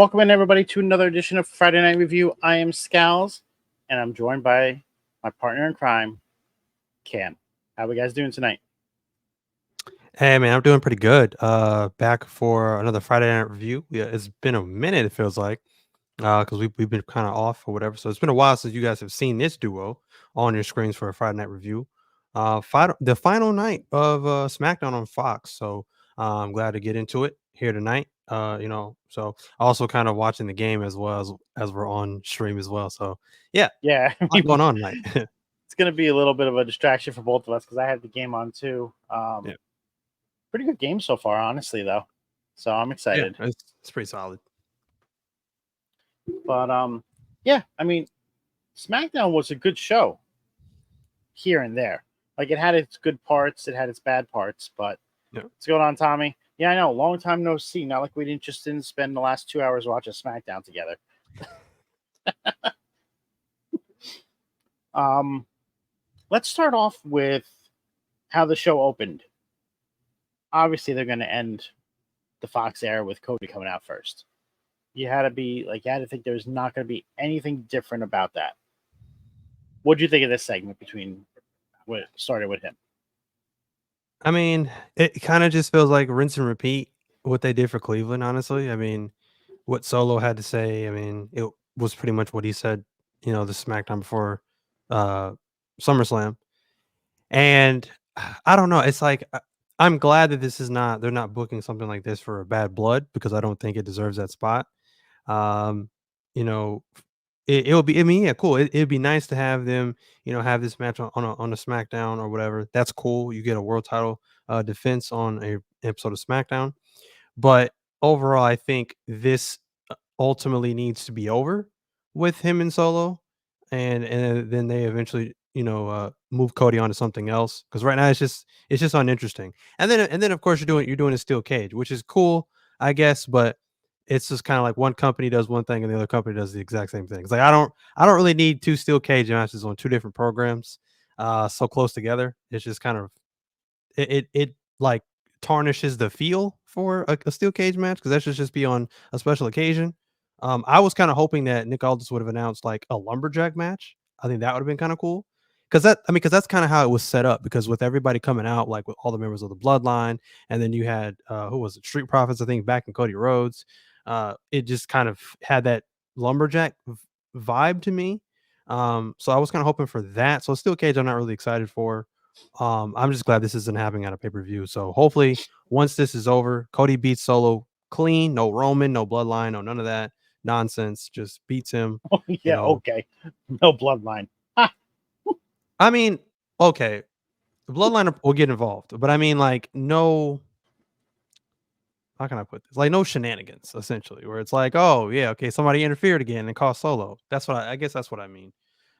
Welcome in, everybody, to another edition of Friday Night Review. I am Scalz, and I'm joined by my partner in crime, Cam. How are we guys doing tonight? Hey man, I'm doing pretty good. Back for another Friday night review. Yeah, it's been a minute, it feels like, because we've been kind of off or whatever. So it's been a while since you guys have seen this duo on your screens for a Friday night review. The final night of Smackdown on Fox. So I'm glad to get into it here tonight. So also kind of watching the game as well as we're on stream as well. So yeah, Yeah, a lot going on tonight. it's going to be a little bit of a distraction for both of us because I had the game on too. Yeah. Pretty good game so far, honestly, though. So I'm excited. Yeah, it's pretty solid. But yeah, I mean, SmackDown was a good show here and there. Like, it had its good parts, it had its bad parts, but Yeah. what's going on, Tommy? Yeah, I know. Long time no see. Not like we didn't spend the last 2 hours watching SmackDown together. Let's start off with how the show opened. Obviously, they're going to end the Fox era with Cody coming out first. You had to think there's not going to be anything different about that. What do you think of this segment between what started with him? I mean, it kind of just feels like rinse and repeat what they did for Cleveland, honestly. I mean, what Solo had to say, I mean, it was pretty much what he said, the SmackDown before SummerSlam. And I don't know, it's like I'm glad that they're not booking something like this for a Bad Blood because I don't think it deserves that spot. Um, you know, it'll be. I mean, yeah, cool. It'd be nice to have them, have this match on a SmackDown or whatever. That's cool. You get a world title defense on a episode of SmackDown. But overall, I think this ultimately needs to be over with him and Solo, and then they eventually, move Cody on to something else. Because right now it's just uninteresting. And then of course you're doing a steel cage, which is cool, I guess, but it's just kind of like one company does one thing and the other company does the exact same thing. It's like I don't really need two steel cage matches on two different programs so close together. It's just kind of it like tarnishes the feel for a steel cage match because that should just be on a special occasion. I was kind of hoping that Nick Aldis would have announced like a lumberjack match. I think that would have been kind of cool because that's kind of how it was set up. Because with everybody coming out, like with all the members of the Bloodline, and then you had who was it, Street Profits, I think, back in Cody Rhodes. It just kind of had that lumberjack vibe to me. So I was kind of hoping for that. So steel cage, I'm not really excited for. I'm just glad this isn't happening at a pay-per-view. So hopefully once this is over, Cody beats Solo clean, no Roman, no Bloodline, no none of that nonsense. Just beats him. Oh, yeah, okay. No Bloodline. I mean, okay, the Bloodline will get involved, but I mean, like, no. How can I put this? Like, no shenanigans, essentially, where it's like, oh yeah, okay, somebody interfered again and cost Solo. That's what I guess that's what I mean.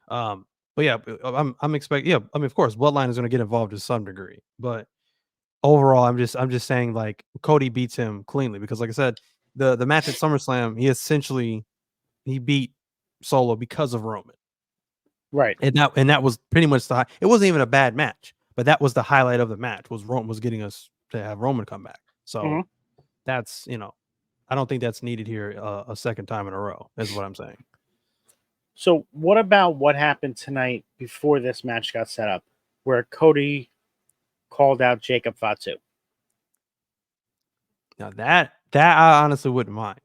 But yeah, I'm expecting. Yeah, I mean, of course, Bloodline is going to get involved to some degree, but overall, I'm just saying like Cody beats him cleanly because like I said, the match at SummerSlam, he beat Solo because of Roman. Right. And that was pretty much it wasn't even a bad match, but that was the highlight of the match was Roman was getting us to have Roman come back. So that's, I don't think that's needed here a second time in a row, is what I'm saying. So what about what happened tonight before this match got set up where Cody called out Jacob Fatu? Now that I honestly wouldn't mind.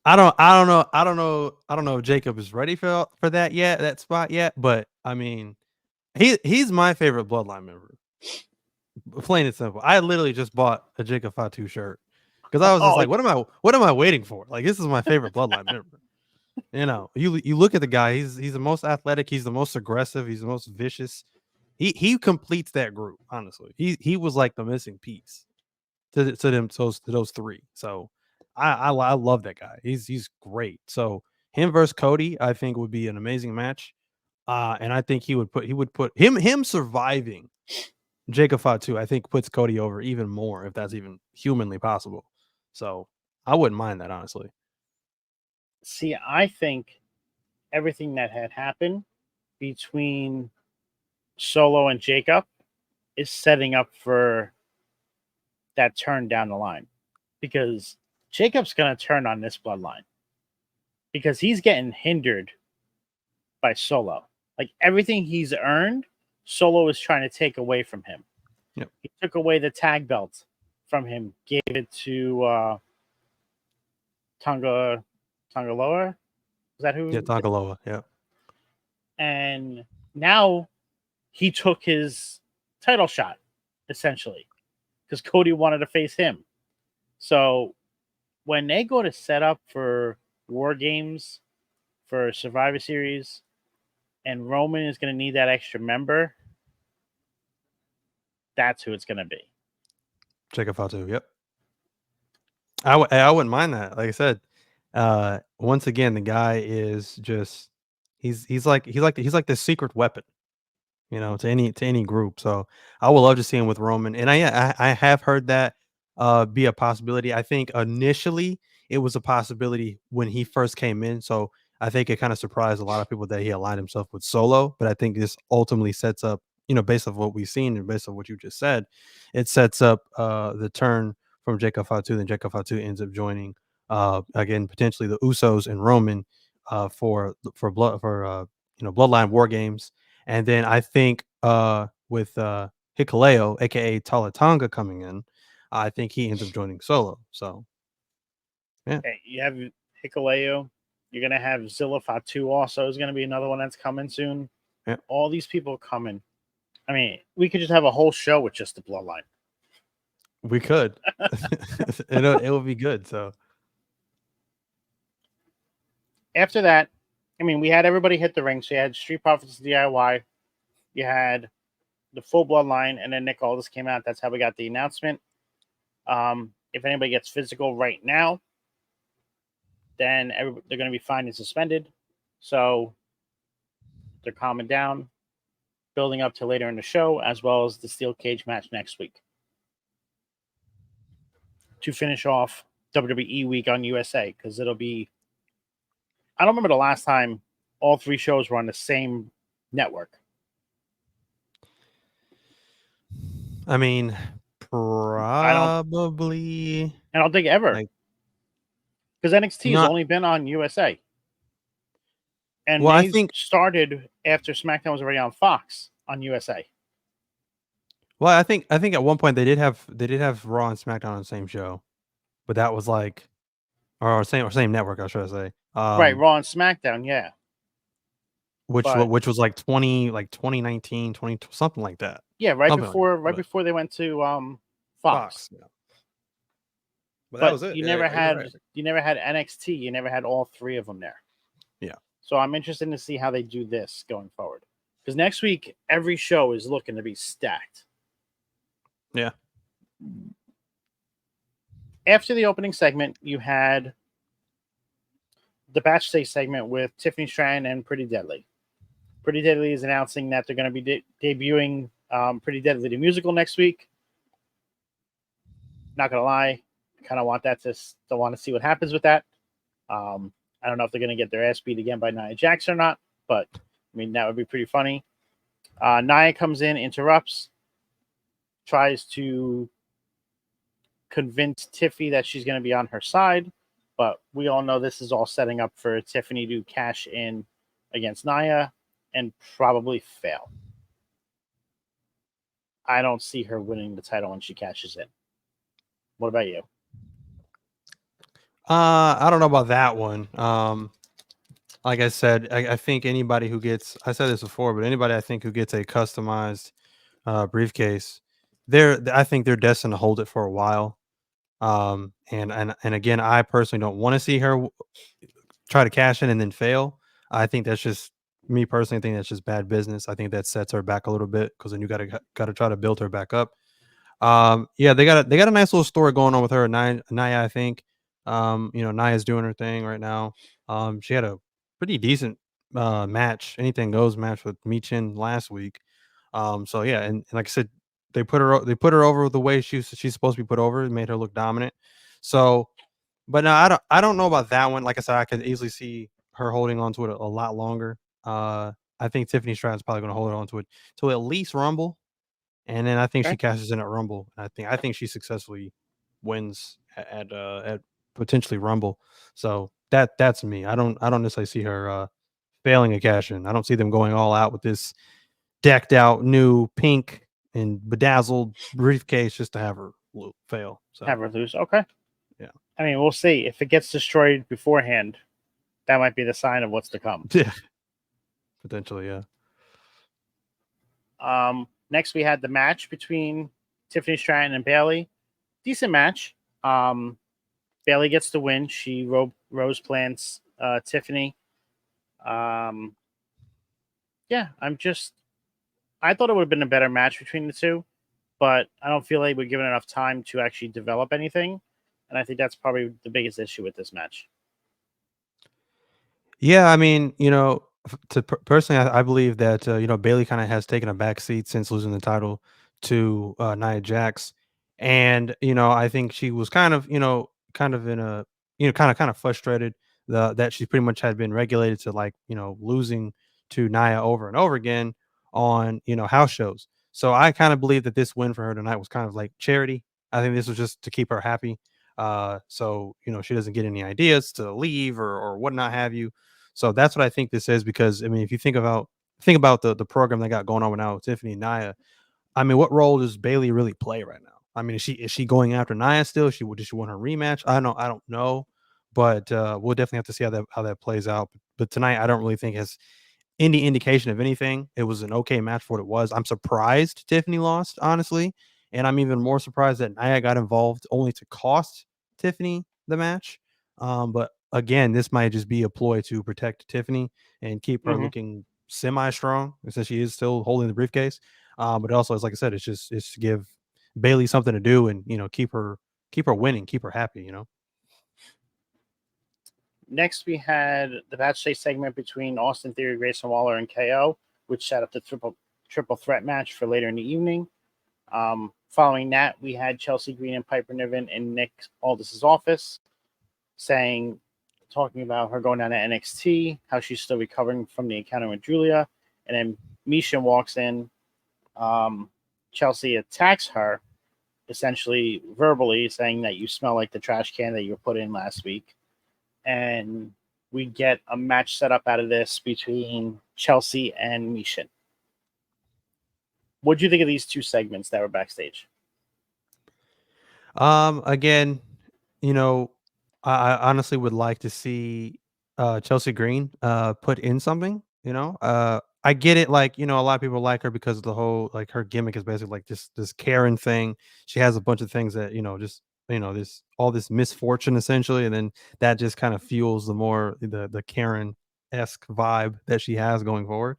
I don't know if Jacob is ready for that spot yet, but I mean, he's my favorite Bloodline member. Plain and simple. I literally just bought a Jacob Fatu shirt because I was just like, what am I waiting for? Like, this is my favorite Bloodline member. You look at the guy, he's the most athletic, he's the most aggressive, he's the most vicious. He completes that group, honestly. He was like the missing piece to those three. So I love that guy. He's great. So him versus Cody, I think would be an amazing match. And I think he would put him surviving Jacob Fatu, I think puts Cody over even more if that's even humanly possible. So I wouldn't mind that, honestly. See, I think everything that had happened between Solo and Jacob is setting up for that turn down the line because Jacob's going to turn on this bloodline because he's getting hindered by Solo. Like everything he's earned, Solo is trying to take away from him. Yep. He took away the tag belt from him, gave it to Tongaloa. Is that who? Yeah, Tongaloa. Yeah. And now he took his title shot, essentially, because Cody wanted to face him. So when they go to set up for War Games for Survivor Series, and Roman is going to need that extra member, that's who it's going to be. Jacob Fatu. Yep. I wouldn't mind that. Like I said, once again, the guy is just he's like the secret weapon, to any group. So I would love to see him with Roman, and I have heard that be a possibility. I think initially it was a possibility when he first came in. So I think it kind of surprised a lot of people that he aligned himself with Solo. But I think this ultimately sets up, based on what we've seen and based on what you just said, it sets up the turn from Jacob Fatu. Then Jacob Fatu ends up joining again potentially the Usos and Roman for Bloodline War Games. And then I think with Hikuleo, aka Talatanga, coming in, I think he ends up joining Solo. So yeah. Okay, you have Hikuleo. You're going to have Zilla Fatu also is going to be another one that's coming soon. Yeah. All these people coming. I mean, we could just have a whole show with just the bloodline. We could. it would be good. So after that, I mean, we had everybody hit the ring. So you had Street Profits DIY. You had the full bloodline, and then Nick Aldis came out. That's how we got the announcement. If anybody gets physical right now, then they're going to be fined and suspended. So they're calming down, building up to later in the show, as well as the steel cage match next week to finish off WWE week on USA, because it'll be, I don't remember the last time all three shows were on the same network. I mean, probably. I don't think ever. Because NXT has only been on USA. And I think started after SmackDown was already on Fox on USA. Well, I think at one point they did have Raw and SmackDown on the same show, but that was like, or same network, I should say. Right, Raw and SmackDown, yeah. Which was like 2019, 20 something like that. Yeah, right before they went to Fox. Yeah. But that was it. You never had NXT. You never had all three of them there. Yeah. So I'm interested to see how they do this going forward. Because next week, every show is looking to be stacked. Yeah. After the opening segment, you had the Batch Day segment with Tiffany Stratton and Pretty Deadly. Pretty Deadly is announcing that they're going to be debuting Pretty Deadly the musical next week. Not going to lie, I kind of want that to want to see what happens with that. I don't know if they're going to get their ass beat again by Nia Jax or not, but I mean, that would be pretty funny. Nia comes in, interrupts, tries to convince Tiffy that she's going to be on her side, but we all know this is all setting up for Tiffany to cash in against Nia and probably fail. I don't see her winning the title when she cashes in. What about you? I don't know about that one. Like I said, I think anybody who gets, I said this before, but anybody I think who gets a customized briefcase, I think they're destined to hold it for a while. And again, I personally don't want to see her try to cash in and then fail. I think that's just me personally. I think that's just bad business. I think that sets her back a little bit, because then you got to try to build her back up. Yeah, they got a nice little story going on with her, Nia. I think, Nia's doing her thing right now. She had a pretty decent match, anything goes match with Michin last week. So yeah, and like I said, they put her over the way she's supposed to be put over. It made her look dominant. So, but no, I don't know about that one. Like I said, I could easily see her holding on to it a lot longer. I think Tiffany Stratton's probably going to hold on to it till at least Rumble. And then I think she cashes in at Rumble. I think she successfully wins at potentially Rumble. So that's me. I don't necessarily see her failing a cash in. I don't see them going all out with this decked out new pink and bedazzled briefcase just to have her fail. So Have her lose. Okay. yeah. I mean, we'll see. If it gets destroyed beforehand, that might be the sign of what's to come. Yeah. Potentially, yeah. Next we had the match between Tiffany Stratton and Bayley. Decent match. Bayley gets the win. She rose plants Tiffany. Yeah, I thought it would have been a better match between the two, but I don't feel like we're given enough time to actually develop anything. And I think that's probably the biggest issue with this match. Yeah, I mean, personally, I believe that Bailey kind of has taken a back seat since losing the title to Nia Jax, and I think she was kind of in a kind of frustrated that she pretty much had been regulated to like losing to Nia over and over again on house shows. So I kind of believe that this win for her tonight was kind of like charity. I think this was just to keep her happy. So she doesn't get any ideas to leave or what not have you. So that's what I think this is because I mean, if you think about the program they got going on now with Tiffany and Nia, I mean, what role does Bailey really play right now? I mean, is she going after Nia still? Does she want her rematch? I don't know, but we'll definitely have to see how that plays out. But tonight, I don't really think has any indication of anything. It was an okay match for what it was. I'm surprised Tiffany lost, honestly, and I'm even more surprised that Nia got involved only to cost Tiffany the match. But again, this might just be a ploy to protect Tiffany and keep her looking semi-strong, since she is still holding the briefcase. But also, as like I said, it's to give Bayley something to do and keep her winning, keep her happy. Next, we had the backstage segment between Austin Theory, Grayson Waller, and KO, which set up the triple threat match for later in the evening. Following that, we had Chelsea Green and Piper Niven in Nick Aldis's office, talking about her going down to NXT, how she's still recovering from the encounter with Julia, and then Misha walks in. Chelsea attacks her, essentially verbally saying that you smell like the trash can that you put in last week. And we get a match set up out of this between Chelsea and Misha. What do you think of these two segments that were backstage? Again, I honestly would like to see Chelsea Green put in something. I get it. Like a lot of people like her because of the whole like her gimmick is basically like this Karen thing. She has a bunch of things that just this all this misfortune essentially, and then that just kind of fuels the Karen esque vibe that she has going forward.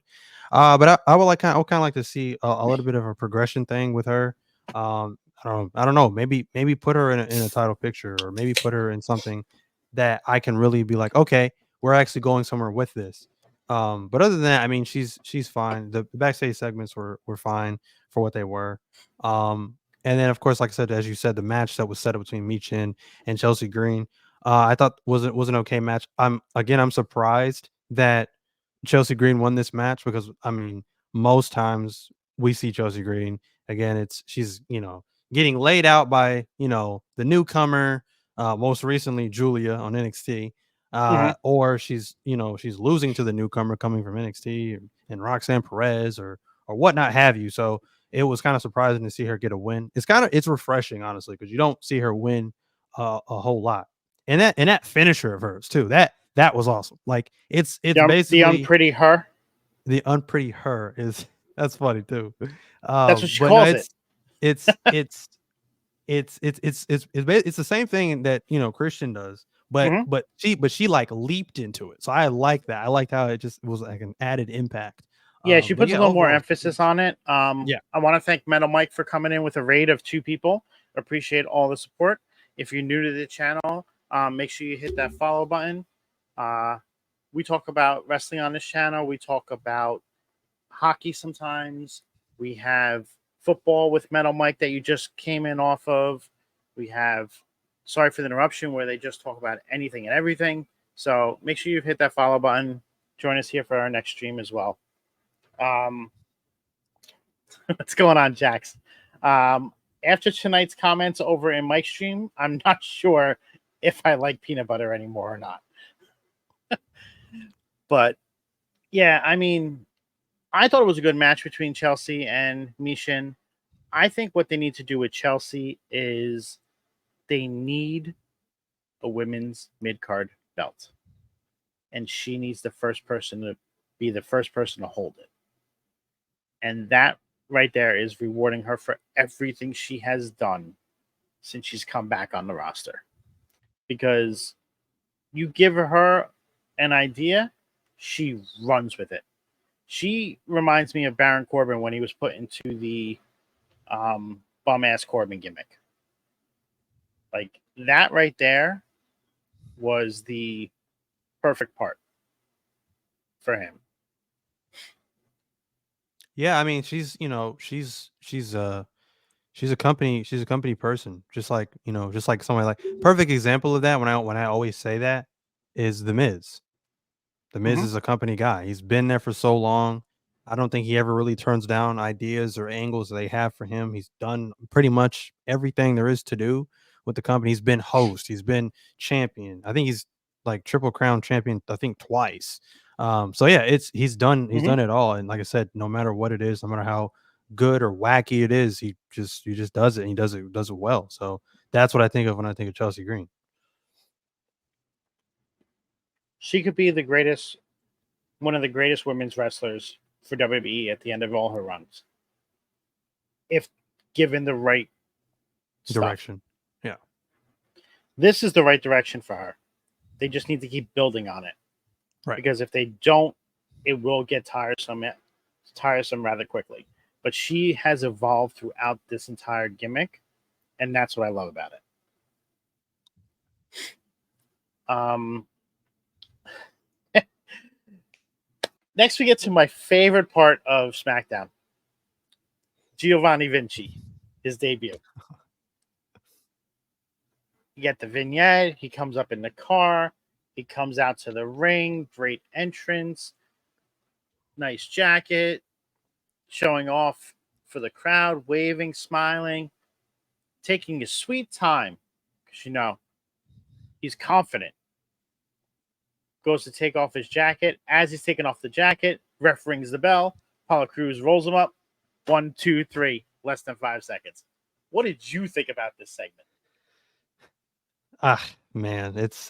But I would kind of like to see a little bit of a progression thing with her. I don't know. Maybe put her in a title picture, or maybe put her in something that I can really be like, okay, we're actually going somewhere with this. But other than that, I mean, she's fine. The backstage segments were fine for what they were. And then of course, like I said, as you said, the match that was set up between Michin and Chelsea Green, I thought was an okay match. I'm surprised that Chelsea Green won this match because I mean, most times we see Chelsea Green again. She's getting laid out by the newcomer, most recently Julia on NXT, or she's losing to the newcomer coming from NXT and Roxanne Perez or whatnot have you. So it was kind of surprising to see her get a win. It's refreshing honestly because you don't see her win a whole lot. And that finisher of hers too. That was awesome. Like it's The basically unpretty her. the unpretty her is that's funny too. That's what she But no, calls it. it's the same thing that Christian does, but Mm-hmm. she like leaped into it. So I like that. I liked how it just was like an added impact. Yeah, she But puts a yeah, little more overall, emphasis on it. yeah. I want to thank Metal Mike for coming in with a raid of 2 people. Appreciate all the support. If you're new to the channel, make sure you hit that follow button. We talk about wrestling on this channel. We talk about hockey sometimes. We have football with Metal Mike that you just came in off of. We have Sorry for the Interruption, where they just talk about anything and everything. So make sure you hit that follow button. Join us here for our next stream as well. What's going on, Jax? After tonight's comments over in Mike's stream, I'm not sure if I like peanut butter anymore or not. But yeah, I mean, I thought it was a good match between Chelsea and Mishin. I think what they need to do with Chelsea is they need a women's mid card belt, and she needs the first person to be the first person to hold it. And that right there is rewarding her for everything she has done since she's come back on the roster. Because you give her an idea, she runs with it. She reminds me of Baron Corbin when he was put into the bum ass Corbin gimmick. Like that right there was the perfect part for him. Yeah, I mean, she's a company person, just like just like somebody like perfect example of that. When I always say that is the Miz. The Miz Mm-hmm. is a company guy. He's been there for so long. I don't think he ever really turns down ideas or angles they have for him. He's done pretty much everything there is to do with the company. He's been host. He's been champion. I think he's like triple crown champion. I think twice. So yeah, he's done it all. And like I said, no matter what it is, no matter how good or wacky it is, he just does it. And he does it well. So that's what I think of when I think of Chelsea Green. She could be one of the greatest women's wrestlers for WWE at the end of all her runs, if given the right Direction. Stuff. This is the right direction for her. They just need to keep building on it. Right. Because if they don't, it will get tiresome rather quickly. But she has evolved throughout this entire gimmick, and that's what I love about it. Next, we get to my favorite part of SmackDown. Giovanni Vinci, his debut. You get the vignette. He comes up in the car. He comes out to the ring. Great entrance. Nice jacket. Showing off for the crowd. Waving, smiling. Taking his sweet time. Because, he's confident. Goes to take off his jacket. As he's taking off the jacket, ref rings the bell. Apollo Crews rolls him up. 1, 2, 3. Less than 5 seconds. What did you think about this segment? Man, it's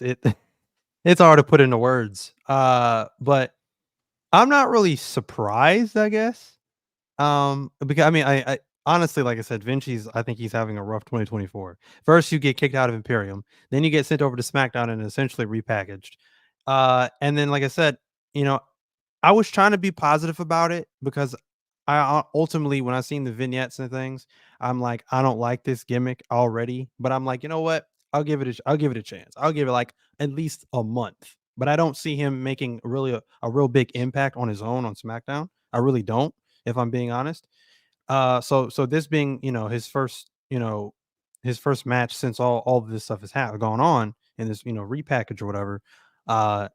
hard to put into words. But I'm not really surprised, I guess. Because I mean, I honestly, like I said, I think he's having a rough 2024. First, you get kicked out of Imperium, then you get sent over to SmackDown and essentially repackaged. And then, like I said, I was trying to be positive about it because I ultimately, when I seen the vignettes and things, I'm like, I don't like this gimmick already, but I'm like, you know what? I'll give it a chance. I'll give it like at least a month. But I don't see him making really a real big impact on his own on SmackDown. I really don't, if I'm being honest. So this being, his first match since all of this stuff has gone on in this, repackage or whatever. I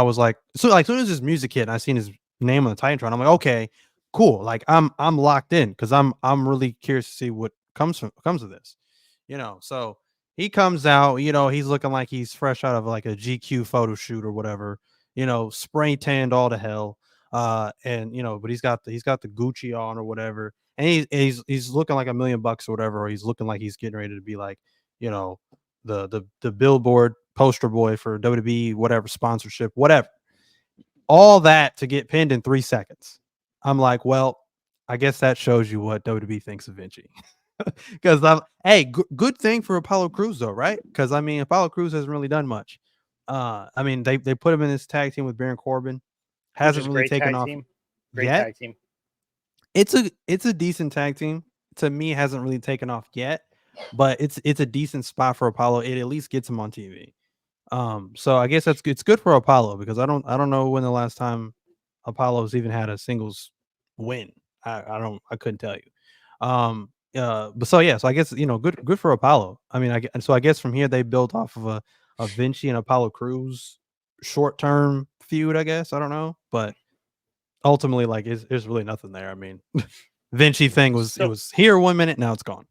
was like, so like soon as this music hit and I seen his name on the Titantron, I'm like, okay, cool. Like I'm locked in because I'm really curious to see what comes of this. So he comes out, he's looking like he's fresh out of like a GQ photo shoot or whatever, spray tanned all to hell. And but he's got the Gucci on or whatever, and he's looking like $1 million or whatever, or he's looking like he's getting ready to be like, the billboard poster boy for WWE, whatever sponsorship, whatever. All that to get pinned in 3 seconds. I'm like, well, I guess that shows you what WWE thinks of Vinci. Because good thing for Apollo Crews though, right? Because I mean, Apollo Crews hasn't really done much. I mean, they put him in this tag team with Baron Corbin. Hasn't really taken off Great yet. tag team. It's a decent tag team. To me, hasn't really taken off yet, but it's a decent spot for Apollo. It at least gets him on TV. So I guess it's good for Apollo because I don't know when the last time Apollo's even had a singles win. I couldn't tell you. But so I guess good for Apollo. I mean, I guess from here they built off of a Vinci and Apollo Crews short term feud. I guess I don't know, but ultimately, like, there's really nothing there. I mean, Vinci thing was it was here 1 minute, now it's gone.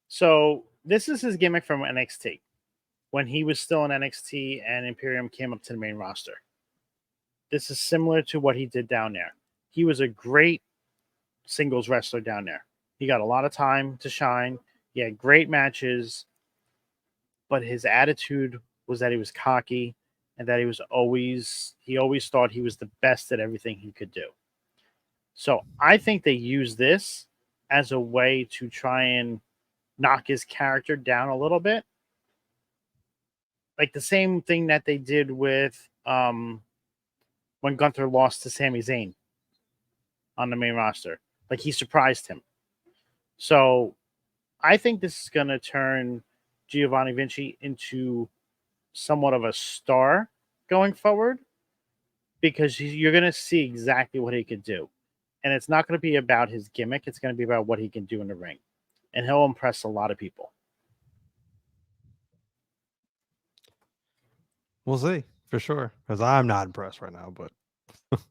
So this is his gimmick from NXT. when he was still in NXT and Imperium came up to the main roster. This is similar to what he did down there. He was a great singles wrestler down there. He got a lot of time to shine. He had great matches, but his attitude was that he was cocky and that he always thought he was the best at everything he could do. So I think they use this as a way to try and knock his character down a little bit. Like the same thing that they did with when Gunther lost to Sami Zayn on the main roster. Like he surprised him. So I think this is going to turn Giovanni Vinci into somewhat of a star going forward, because you're going to see exactly what he could do. And it's not going to be about his gimmick. It's going to be about what he can do in the ring. And he'll impress a lot of people. We'll see for sure, because I'm not impressed right now. But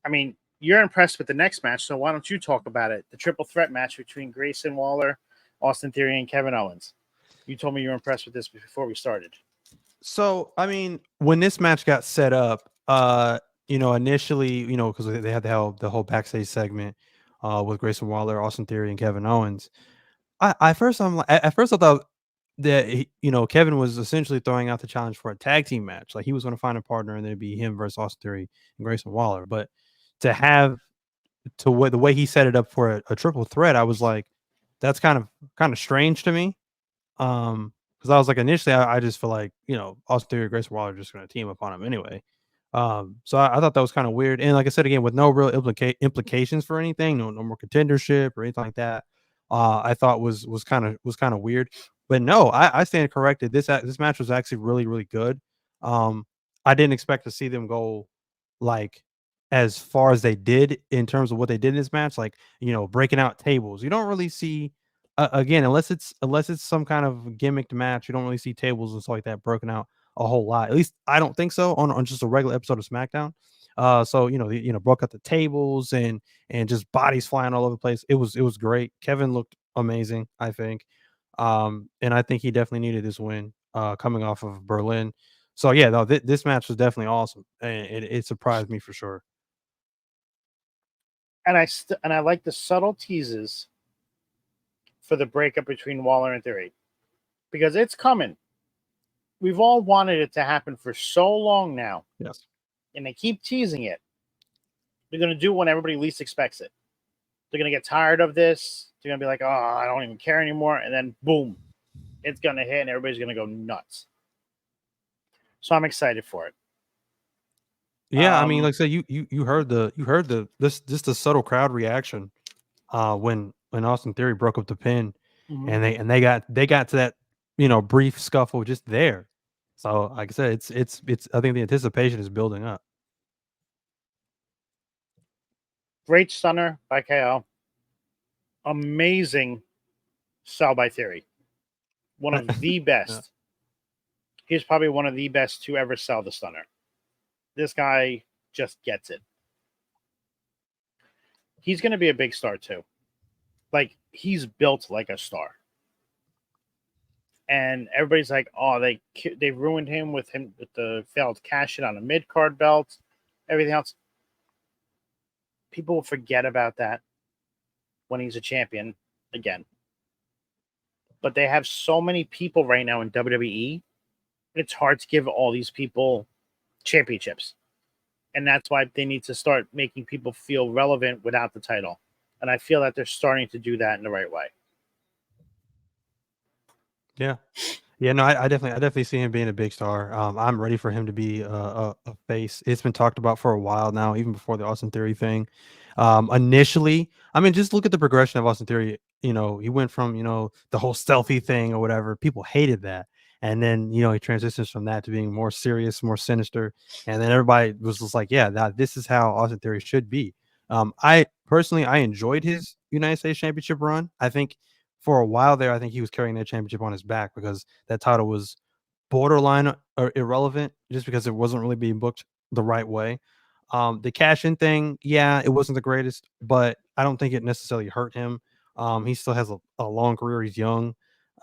I mean, you're impressed with the next match, so why don't you talk about it? The triple threat match between Grayson Waller, Austin Theory, and Kevin Owens. You told me you were impressed with this before we started. So, I mean, when this match got set up, initially, because they had the whole backstage segment with Grayson Waller, Austin Theory, and Kevin Owens. At first I thought that Kevin was essentially throwing out the challenge for a tag team match. Like he was going to find a partner and then it'd be him versus Austin Theory and Grayson Waller. But the way he set it up for a triple threat, I was like, that's kind of strange to me. Because I was like, initially, I just feel like Austin Theory and Grayson Waller are just going to team up on him anyway. So I thought that was kind of weird, and like I said again, with no real implications for anything, no more contendership or anything like that. I thought was kind of weird, but no, I stand corrected. This match was actually really really good. I didn't expect to see them go like as far as they did in terms of what they did in this match, like breaking out tables. You don't really see again unless it's some kind of gimmicked match. You don't really see tables and stuff like that broken out a whole lot. At least I don't think so on just a regular episode of SmackDown. So broke out the tables and just bodies flying all over the place. It was great. Kevin looked amazing, I think. And I think he definitely needed this win coming off of Berlin. So yeah, no, this match was definitely awesome, and it surprised me for sure. And I like the subtle teases for the breakup between Waller and Theory, because it's coming. We've all wanted it to happen for so long now. Yes. And they keep teasing it. They're going to do it when everybody least expects it. They're going to get tired of this. They're going to be like, oh, I don't even care anymore. And then, boom, it's going to hit and everybody's going to go nuts. So I'm excited for it. Yeah, I mean, like I said, you heard the subtle crowd reaction when Austin Theory broke up the pin, and they got to that brief scuffle just there. So like I said, it's I think the anticipation is building up. Great stunner by KO. Amazing sell by Theory. One of the best. Yeah. He's probably one of the best to ever sell the stunner. This guy just gets it. He's going to be a big star too. Like, he's built like a star. And everybody's like, oh, they ruined him with the failed cash in on a mid-card belt, everything else. People will forget about that when he's a champion again. But they have so many people right now in WWE, it's hard to give all these people championships. And that's why they need to start making people feel relevant without the title. And I feel that they're starting to do that in the right way. Yeah. Yeah, no, I definitely see him being a big star. I'm ready for him to be a face. It's been talked about for a while now, even before the Austin Theory thing. Initially, I mean, just look at the progression of Austin Theory. He went from the whole stealthy thing or whatever. People hated that, and then he transitions from that to being more serious, more sinister, and then everybody was just like, yeah, this is how Austin Theory should be. I personally enjoyed his United States Championship run. I think for a while there, I think he was carrying that championship on his back because that title was borderline or irrelevant just because it wasn't really being booked the right way. The cash-in thing, yeah, it wasn't the greatest, but I don't think it necessarily hurt him. He still has a long career. He's young.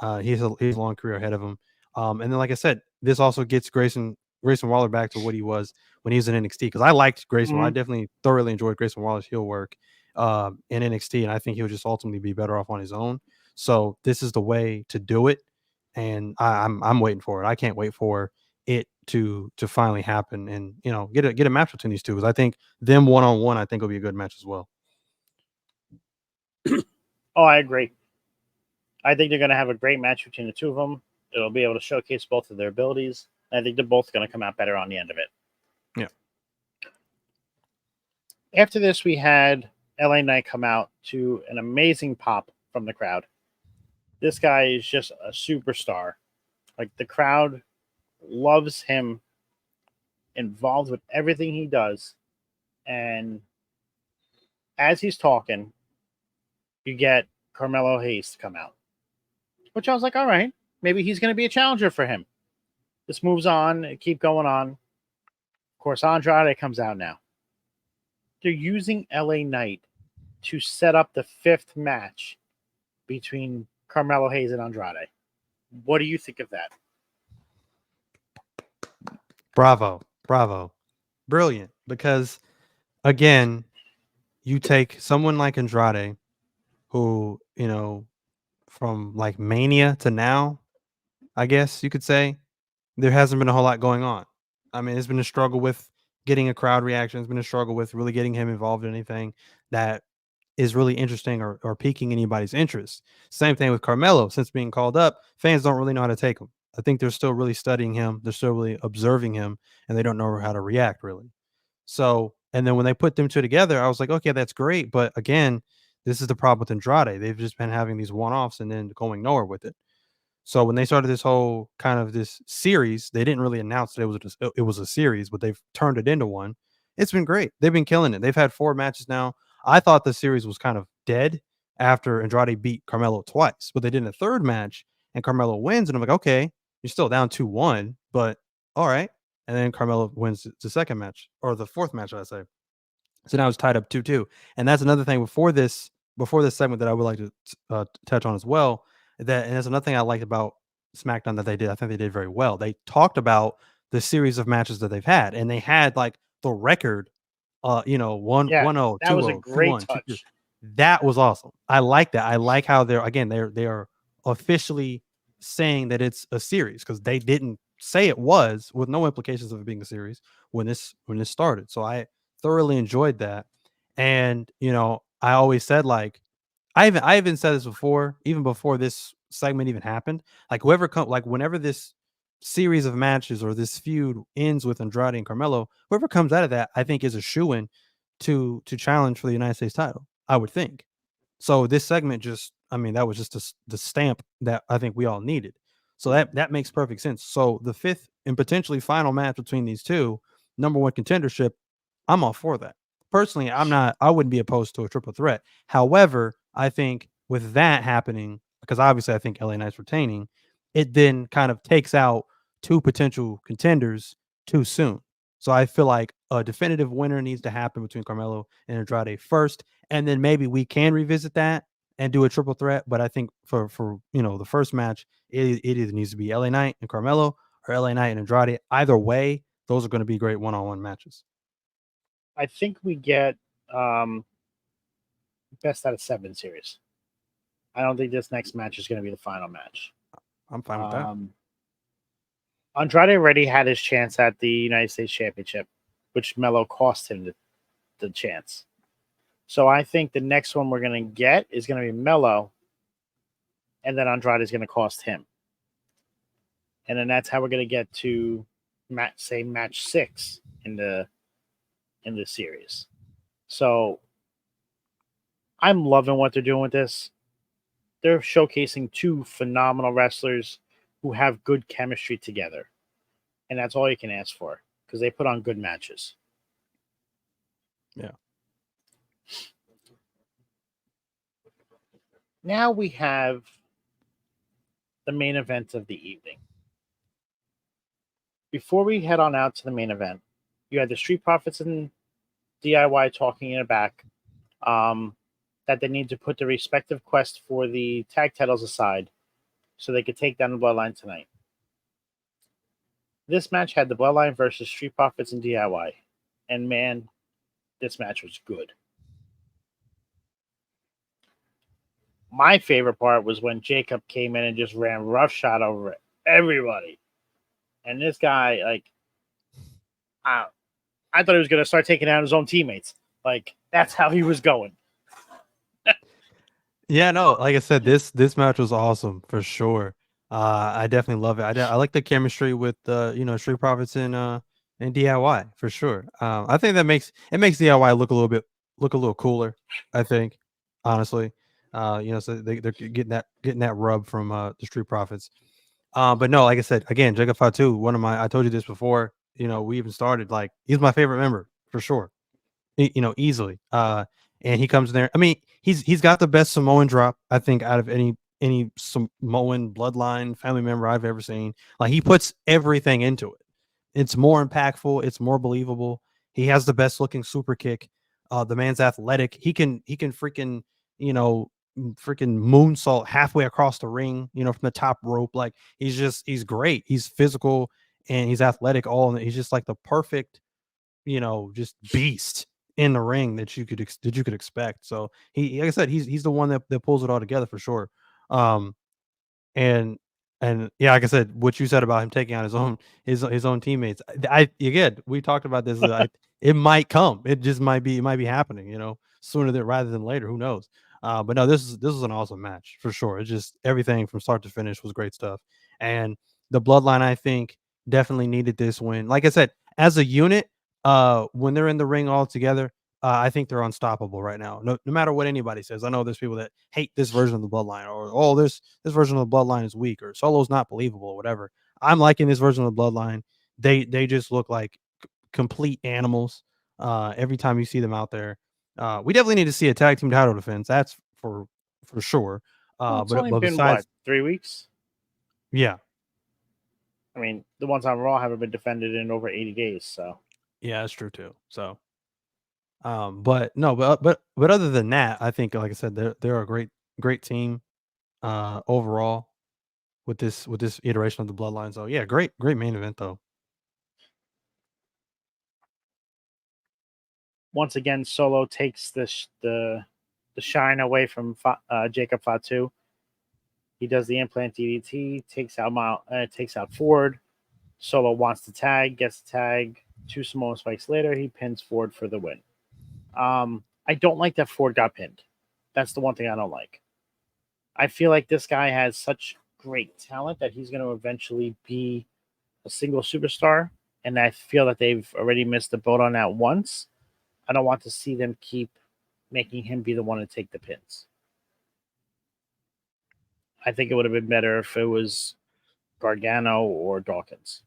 He has a long career ahead of him. And then, like I said, this also gets Grayson Waller back to what he was when he was in NXT. Because I liked Grayson. I definitely thoroughly enjoyed Grayson Waller's heel work in NXT, and I think he'll just ultimately be better off on his own. So this is the way to do it, and I'm waiting for it. I can't wait for it to finally happen, and get a match between these two. Because I think them one-on-one, I think will be a good match as well. Oh, I agree. I think they're going to have a great match between the two of them. It'll be able to showcase both of their abilities. I think they're both going to come out better on the end of it. Yeah. After this, we had LA Knight come out to an amazing pop from the crowd. This guy is just a superstar. Like, the crowd loves him, involved with everything he does. And as he's talking, you get Carmelo Hayes to come out, which I was like, all right, maybe he's going to be a challenger for him. This moves on, keep going on. Of course, Andrade comes out now. They're using LA Knight to set up the 5th match between Carmelo Hayes and Andrade. What do you think of that? Bravo. Brilliant. Because, again, you take someone like Andrade, who, from like Mania to now, I guess you could say, there hasn't been a whole lot going on. I mean, it's been a struggle with getting a crowd reaction. It's been a struggle with really getting him involved in anything that is really interesting or piquing anybody's interest. Same thing with Carmelo. Since being called up, fans don't really know how to take him. I think they're still really studying him. They're still really observing him, and they don't know how to react really. So, and then when they put them two together, I was like, okay, that's great. But again, this is the problem with Andrade. They've just been having these one-offs and then going nowhere with it. So when they started this whole kind of this series, they didn't really announce that it was a series, but they've turned it into one. It's been great. They've been killing it. They've had 4 matches now. I thought the series was kind of dead after Andrade beat Carmelo twice, but they did a 3rd match and Carmelo wins, and I'm like, okay, you're still down 2-1, but all right. And then Carmelo wins the 2nd match, or the 4th match, I say. So now it's tied up 2-2. And that's another thing before this segment that I would like to touch on as well. And that's another thing I liked about SmackDown that they did. I think they did very well. They talked about the series of matches that they've had, and they had like the record, 1-0, Yeah, 2-0, that was a great 2-1, 2-2. touch. That was awesome. I like that. I like how they are officially saying that it's a series, because they didn't say it was, with no implications of it being a series when this started. So I thoroughly enjoyed that. And I always said, like, I even said this before, even before this segment even happened. Like, whenever this series of matches or this feud ends with Andrade and Carmelo, whoever comes out of that, I think, is a shoo-in to challenge for the United States title, I would think. So this segment that was just the stamp that I think we all needed. So that makes perfect sense. So the 5th and potentially final match between these two, number 1 contendership, I'm all for that. Personally, I wouldn't be opposed to a triple threat. However, I think with that happening, because obviously I think LA Knight's retaining, it then kind of takes out 2 potential contenders too soon. So I feel like a definitive winner needs to happen between Carmelo and Andrade first, and then maybe we can revisit that and do a triple threat. But I think for the first match, it either needs to be LA Knight and Carmelo or LA Knight and Andrade. Either way, those are going to be great one-on-one matches. I think we get best out of 7 series. I don't think this next match is going to be the final match. I'm fine with that. Andrade already had his chance at the United States Championship, which Melo cost him the chance. So I think the next one we're going to get is going to be Melo, and then Andrade is going to cost him. And then that's how we're going to get to match 6 in the series. So I'm loving what they're doing with this. They're showcasing 2 phenomenal wrestlers who have good chemistry together. And that's all you can ask for, because they put on good matches. Yeah. Now we have the main event of the evening. Before we head on out to the main event, you had the Street Profits and DIY talking in the back that they need to put the respective quest for the tag titles aside so they could take down the Bloodline tonight. This match had the Bloodline versus Street Profits and DIY. And man, this match was good. My favorite part was when Jacob came in and just ran roughshod over everybody. And this guy, like, I thought he was going to start taking out his own teammates. Like, that's how he was going. Yeah, no, like I said, this match was awesome for sure. I definitely love it. I like the chemistry with Street Profits and DIY for sure. I think that makes DIY look a little cooler. I think, honestly, so they're getting that rub from the Street Profits. But no, like I said, again, Jacob Fatu, I told you this before. We even started. Like, he's my favorite member for sure. Easily. And he comes in there. I mean, he's got the best Samoan drop, I think, out of any Samoan bloodline family member I've ever seen. Like, he puts everything into it. It's more impactful. It's more believable. He has the best looking super kick. The man's athletic. He can freaking moonsault halfway across the ring. From the top rope. Like, he's great. He's physical and he's athletic. He's just like the perfect, just beast in the ring that you could expect. So he, like I said, he's the one that pulls it all together for sure. And yeah, like I said, what you said about him taking out his own teammates, again, we talked about this. It might come. It just might be happening. Sooner rather than later. Who knows? But no, this is an awesome match for sure. It's just everything from start to finish was great stuff. And the Bloodline, I think, definitely needed this win. Like I said, as a unit, when they're in the ring all together, I think they're unstoppable right now. No matter what anybody says. I know there's people that hate this version of the Bloodline, or this version of the Bloodline is weak, or Solo's not believable, or whatever. I'm liking this version of the Bloodline. They just look like complete animals. Every time you see them out there, we definitely need to see a tag team title defense. That's for sure. It's But only been, besides, 3 weeks? yeah, I mean, the ones on Raw haven't been defended in over 80 days, so. yeah, that's true too. So, but no, but other than that, I think, like I said, they're a great team overall with this iteration of the Bloodline. So yeah, great main event though. Once again, Solo takes the shine away from Jacob Fatu. He does the implant DDT, takes out Ford. Solo wants to tag, gets the tag. 2 Samoan spikes later, he pins Ford for the win. I don't like that Ford got pinned. That's the one thing I don't like. I feel like this guy has such great talent that he's going to eventually be a single superstar, and I feel that they've already missed the boat on that once. I don't want to see them keep making him be the one to take the pins. I think it would have been better if it was Gargano or Dawkins.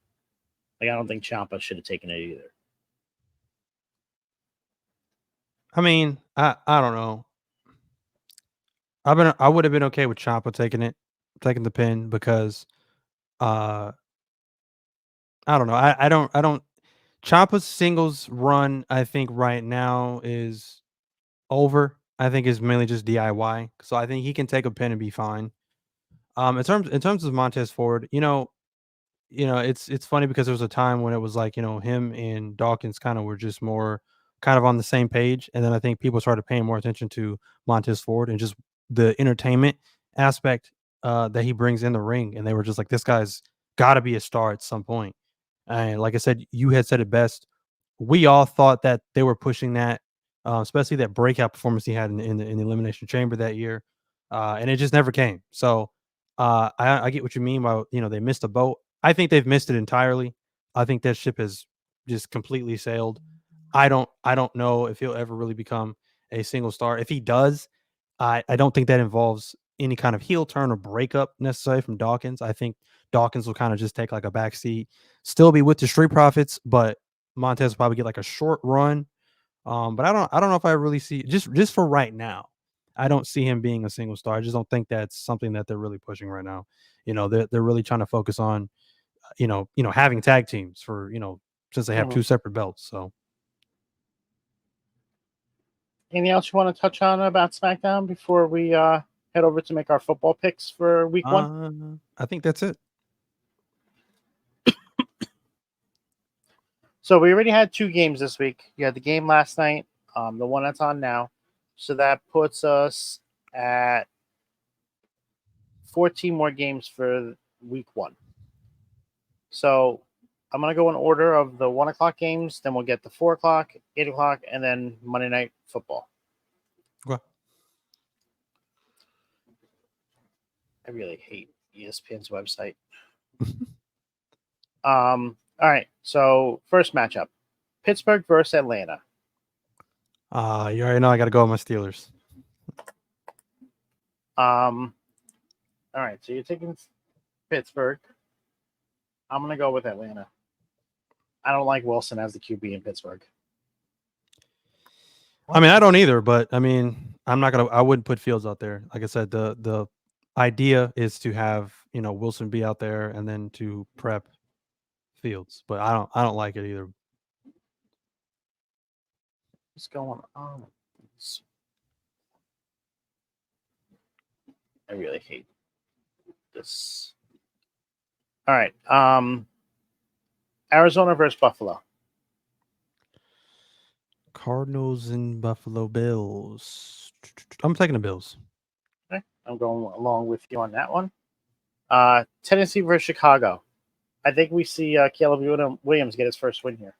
Like, I don't think Ciampa should have taken it either. I mean, I don't know. I would have been okay with Ciampa taking the pin because I don't know. I don't Ciampa's singles run, I think right now is over. I think is mainly just DIY. So I think he can take a pin and be fine. In terms of Montez Ford, it's funny because there was a time when it was like, him and Dawkins kind of were just more kind of on the same page. And then I think people started paying more attention to Montez Ford and just the entertainment aspect that he brings in the ring. And they were just like, this guy's got to be a star at some point. And like I said, you had said it best. We all thought that they were pushing that, especially that breakout performance he had in the Elimination Chamber that year. And it just never came. So I get what you mean by, they missed a boat. I think they've missed it entirely. I think that ship has just completely sailed. I don't know if he'll ever really become a single star. If he does, I don't think that involves any kind of heel turn or breakup necessarily from Dawkins. I think Dawkins will kind of just take like a backseat, still be with the Street Profits, but Montez will probably get like a short run. But I don't know if I really see just for right now. I don't see him being a single star. I just don't think that's something that they're really pushing right now. They're really trying to focus on, having tag teams for, since they have 2 separate belts. So anything else you want to touch on about SmackDown before we head over to make our football picks for week 1? I think that's it. So we already had 2 games this week. You had the game last night, the one that's on now. So that puts us at 14 more games for week 1. So I'm going to go in order of the 1 o'clock games. Then we'll get the 4 o'clock, 8 o'clock, and then Monday Night Football. Okay. I really hate ESPN's website. All right. So first matchup, Pittsburgh versus Atlanta. You already know I got to go with my Steelers. All right. So you're taking Pittsburgh. I'm gonna go with Atlanta. I don't like Wilson as the QB in Pittsburgh. I mean, I don't either, but I mean, I wouldn't put Fields out there. Like I said, the idea is to have, Wilson be out there and then to prep Fields, but I don't like it either. What's going on? I really hate this. All right. Arizona versus Buffalo. Cardinals and Buffalo Bills. I'm taking the Bills. Okay. I'm going along with you on that one. Tennessee versus Chicago. I think we see Caleb Williams get his first win here.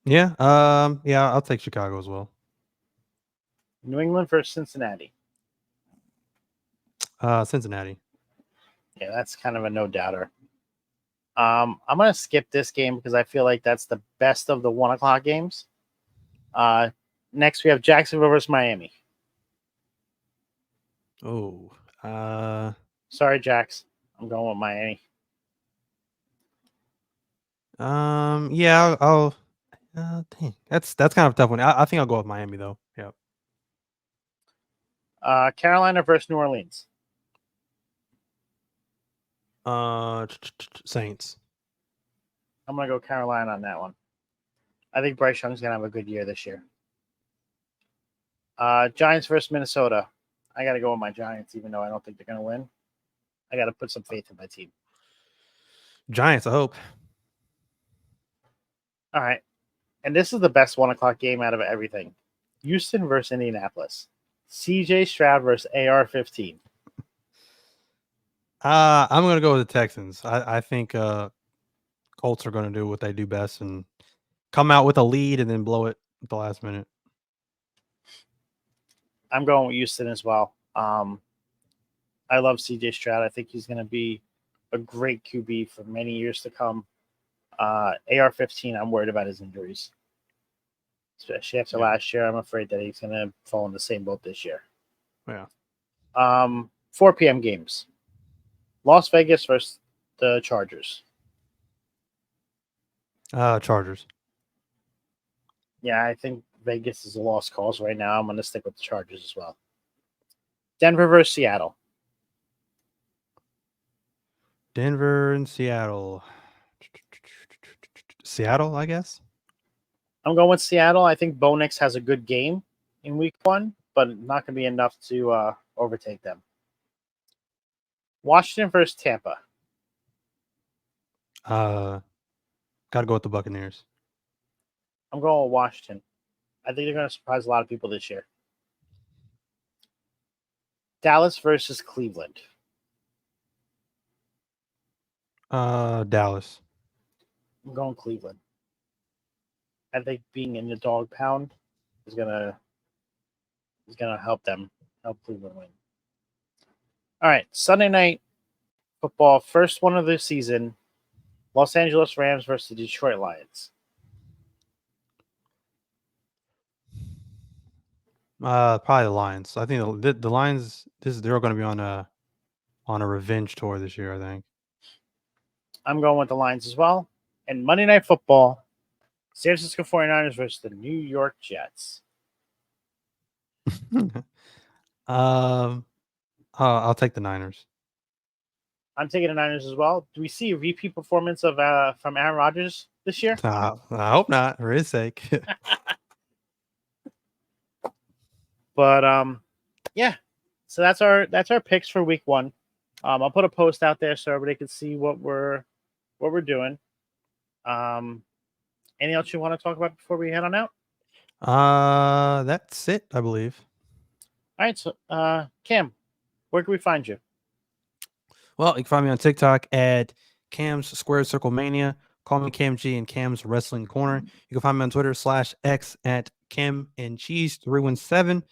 Yeah. Yeah, I'll take Chicago as well. New England versus Cincinnati. Cincinnati. Yeah, that's kind of a no doubter. I'm gonna skip this game because I feel like that's the best of the 1 o'clock games. Next we have Jacksonville versus Miami. Oh. Sorry, Jax. I'm going with Miami. Yeah, I'll dang. That's kind of a tough one. I think I'll go with Miami though. Yeah. Carolina versus New Orleans. Saints. I'm gonna go Carolina on that one. I think Bryce Young's gonna have a good year this year. Giants versus Minnesota. I gotta go with my Giants, even though I don't think they're gonna win. I gotta put some faith in my team. Giants, I hope. All right. And this is the best 1 o'clock game out of everything. Houston versus Indianapolis. CJ Stroud versus AR-15. I'm gonna go with the Texans. I think Colts are gonna do what they do best and come out with a lead and then blow it at the last minute. I'm going with Houston as well. I love CJ Stroud. I think he's going to be a great QB for many years to come. AR-15, I'm worried about his injuries, especially after last year. I'm afraid that he's going to fall in the same boat this year. Yeah. 4 p.m. games. Las Vegas versus the Chargers. Chargers. Yeah, I think Vegas is a lost cause right now. I'm going to stick with the Chargers as well. Denver versus Seattle. Denver and Seattle. Seattle, I guess. I'm going with Seattle. I think Bo Nix has a good game in week 1, but not going to be enough to overtake them. Washington versus Tampa. Got to go with the Buccaneers. I'm going with Washington. I think they're going to surprise a lot of people this year. Dallas versus Cleveland. Dallas. I'm going Cleveland. I think being in the dog pound is gonna help Cleveland win. All right, Sunday night football, first one of the season. Los Angeles Rams versus the Detroit Lions. Probably the Lions. I think the Lions. They're going to be on a revenge tour this year. I think. I'm going with the Lions as well. And Monday Night Football, San Francisco 49ers versus the New York Jets. I'll take the Niners. I'm taking the Niners as well. Do we see a repeat performance of from Aaron Rodgers this year? I hope not, for his sake. But yeah. So that's our picks for week 1. I'll put a post out there so everybody can see what we're what we're doing. Anything else you want to talk about before we head on out? That's it, I believe. All right, so Cam, where can we find you? Well, you can find me on TikTok at Cam's Square Circle Mania. Call me Cam G and Cam's Wrestling Corner. You can find me on Twitter /X at Cam and Cheese 317.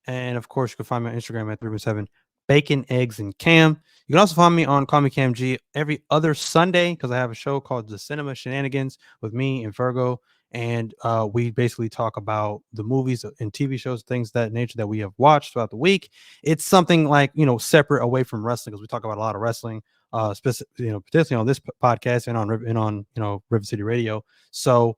And of course, you can find me on Instagram at 317 Bacon, Eggs, and Cam. You can also find me on Call Me Cam G every other Sunday because I have a show called The Cinema Shenanigans with me and Virgo. And we basically talk about the movies and TV shows, things of that nature that we have watched throughout the week. It's something like, separate away from wrestling because we talk about a lot of wrestling, particularly on this podcast and on River City Radio. So,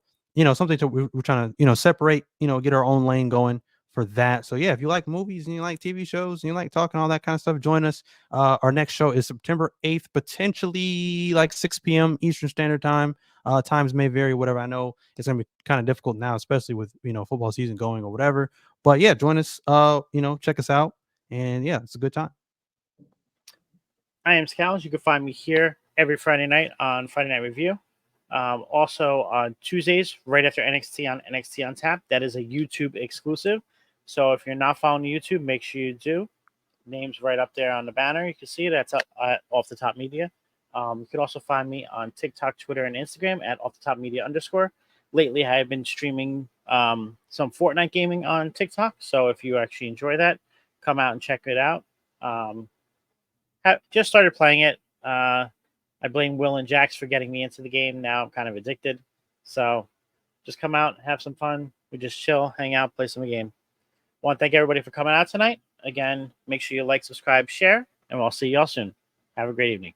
something we're trying to, separate, get our own lane going for that. So yeah, if you like movies and you like TV shows and you like talking all that kind of stuff, join us. Our next show is September 8th, potentially like 6 p.m. Eastern Standard Time. Times may vary, whatever. I know it's gonna be kind of difficult now, especially with football season going or whatever. But yeah, join us. Check us out, and yeah, it's a good time. I am Scalz. You can find me here every Friday night on Friday Night Review. Also on Tuesdays, right after NXT on NXT on Tap. That is a YouTube exclusive. So if you're not following YouTube, make sure you do. Name's right up there on the banner. You can see it. That's Off the Top Media. You can also find me on TikTok, Twitter, and Instagram at Off the Top Media _. Lately, I have been streaming some Fortnite gaming on TikTok. So if you actually enjoy that, come out and check it out. Just started playing it. I blame Will and Jax for getting me into the game. Now I'm kind of addicted. So just come out, have some fun. We just chill, hang out, play some game. I want to thank everybody for coming out tonight. Again, make sure you like, subscribe, share, and we'll see you all soon. Have a great evening.